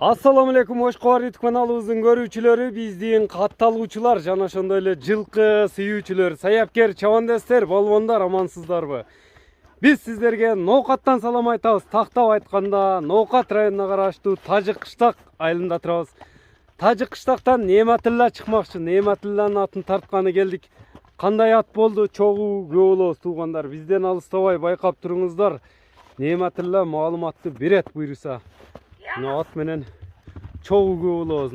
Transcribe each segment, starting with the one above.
Assalamu alaikum, hoş geldiniz kanalımızın görücüleri, bizden kattalgıçılar, jana ошондой эле жылкы сүйүүчүлөр, саякер, чабандестер, балбондар, амансыздар мы? Биз сиздерге Ноокаттан салам айтабыз. Тактап айтканда, Ноокат районуна караштуу Тажык кыштак айылында турабыз. Тажык кыштактан Неематилла чыкмакчы. Неематилланын атын тартканы келдик. Кандай ат болду? Чогуу көп болобуз туугандар. Бизден алыстабай байкап туруңуздар. Неематилла маалыматты берет буйруса. Мына ат менен чогуу көп болобуз.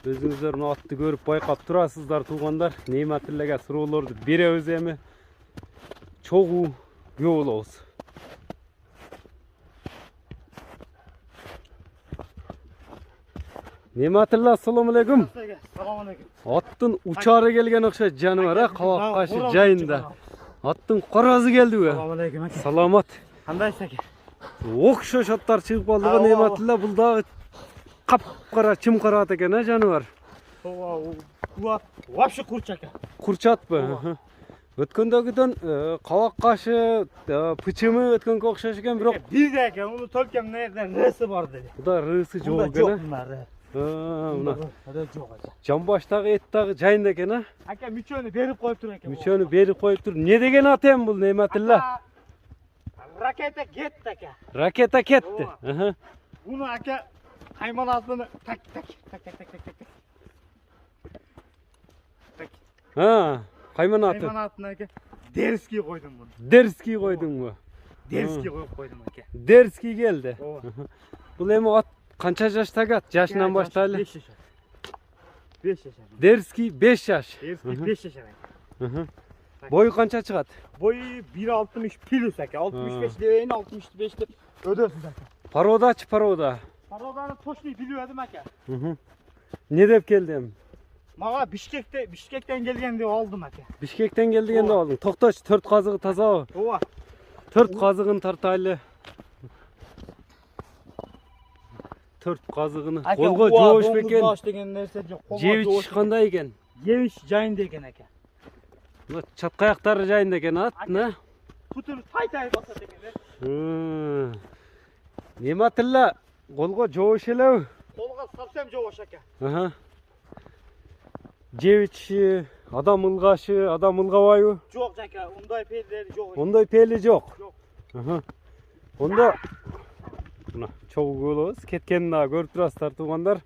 Өзүңүздөр мына атты көрүп байкап турасыздар туугандар. Неематиллага суроолорду беребиз эми. Чогуу көп болобуз. Неематилла, ассаламу алейкум. Салам алейкум. Аттын учары келген окшойт жаныбар, кабак кашы жайында. Аттын коразы келдиби? Салам алейкум. Саламат. Кандайсыз аке? Окшош аттар чыгып калды. Неематилла, бул дагы капкара, чымкара ат экен, жаныбар. Вообще курч аке. Курчатпы? Өткөндөгүдөн кабак кашы, пычымы өткөнгө окшош экен, бирок Бир да аке, уну толкем нерден рысы бар деди. буда рысы жок экен. Мына Жок аке. жамбаштагы эт дагы жайында экен, а? Аке мүчөнү берип коюп тур аке. Мүчөнү берип коюп тур. Не деген ат эми бул, Неематилла? Ракета кетти аке. Ракета кетти. Уну аке кайманатыны так. Кайман аты. Кайманатыны аке Дерский койдум буну. Дерский койдуңбу? Дерский коюп койдум аке. Дерский келди. Бул эми ат канча жаштагы ат? Жашынан 5 баштайлы. 5 жаш. Дерский 5 жаш. Дерский 5 жаш аке. Бою канча чыгат? Boyu 1.60 плюс аке. 65 дебейин 65 деп өдөсүз аке. Пародачы, парода. Пароданы точный билип эдим аке. Не деп келдим? Мага Бишкектен келген деп алдым аке. Бишкектен келди деп алдың. Токточ, 4 казыгы тазабы? Ооба. 4 казыгын тартайлы. 4 казыгыны колго жоош бекен. Баш деген нерсе жок. Жебич кандай экен? Жебич жайында экен аке. Мына чаткаяктары жайында экен ат, мына. Путур тай басат экен. Неематилла, колго жоош элеби? Колго совсем жобош аке. Жебич, адам ылгашы, адам ылгабайбы? Жок аке, ундай пелдери жок. Ондай пели жок. Жок. Онда мына чогуу болобуз. Кеткенин дагы көрүп турасыздар туугандар.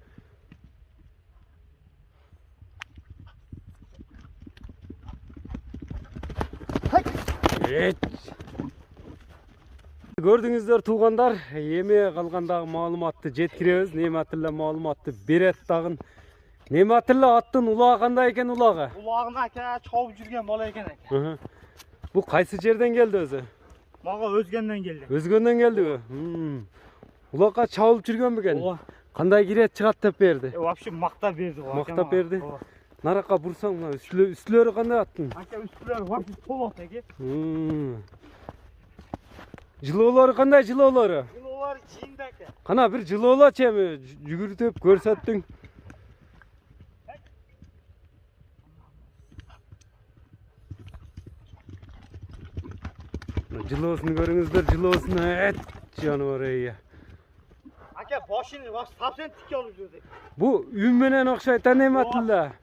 Көрдүңүздөр туугандар, эми калгандагы маалыматты жеткиребиз. Неематилла маалыматты берет дагы. Неематилла, аттын улагы кандай экен улагы? Улагын аке чабып жүргөн бала экен аке. Бул кайсы жерден келди өзү? Мага өзгөндөн келди. Өзгөндөн келдиби? Улагка чабылып жүргөн бекен? Ооба. Кандай кирет чыгат деп берди? Вообще мактап берди го. Мактап берди. Наракка бурсаң, мына үстүлөрү кандай аттын? Аке үстүлөрү вообще толот эке. Жылоолору кандай, жылоолору? Жылоолор жийинде аке. Кана бир жылоолачы эми жүгүртүп көрсөттүң. Жылоосун көрүңүздөр, жылоосун жаныбар эй. Аке башын совсем тик алып жүрдү. Бу үн менен окшойт, Неематилла.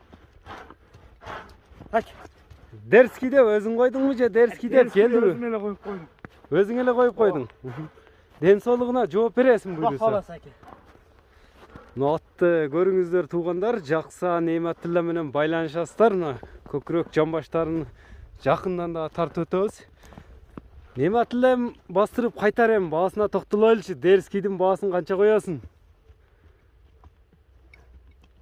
Аке. Дерский деп өзүң койдуңбу же Дерский деп келдиби? Өзүм эле коюп койдум. Өзүң эле коюп койдуң. Ден соолугуна жооп бересиң буюрса. Калас аке. Мына атты көрүңүздөр туугандар, жакса Неематилла менен байланышасыздар. Мына көкүрөк жамбаштарын жакындан да тартып өтөбүз. Неематилла бастырып кайтар эми баасына токтолойлучу. Дерскийдин баасын канча коесуң?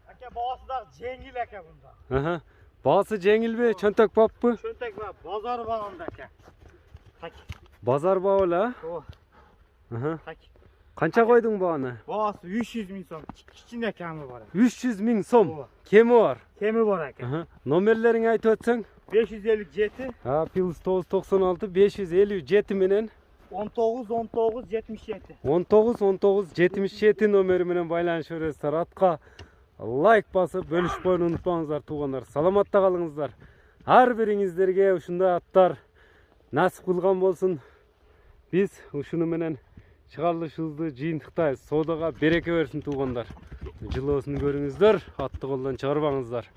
Аке баасы да жеңил аке бунда. Баасы жеңилби, чөнтөк баппы? Чөнтөк бап, базар багында аке. Так. Базар бабы эле? Ооба. Так. Канча койдуң бааны? Баасы 300 000 сом. Кичине кеми бар. 300 000 сом. Кеми бар. Кеми бар аке. Номерлериңи айтып өтсөң? 557 плюс 996 557 менен 19 77. 19 77 номери менен байланышып бересиздер. Атка лайк басып бөлүшпөйүн унутпаңыздар туугандар. Саламатта калыңыздар. Ар бириңиздерге ушундай аттар насип кылган болсун. Биз ушуну менен чыгарылышыбызды жыйынтыктайбыз. Соодаға береке берсин туугандар. Жылоосун көрүңүздөр, атты колдон чыгарбаңыздар.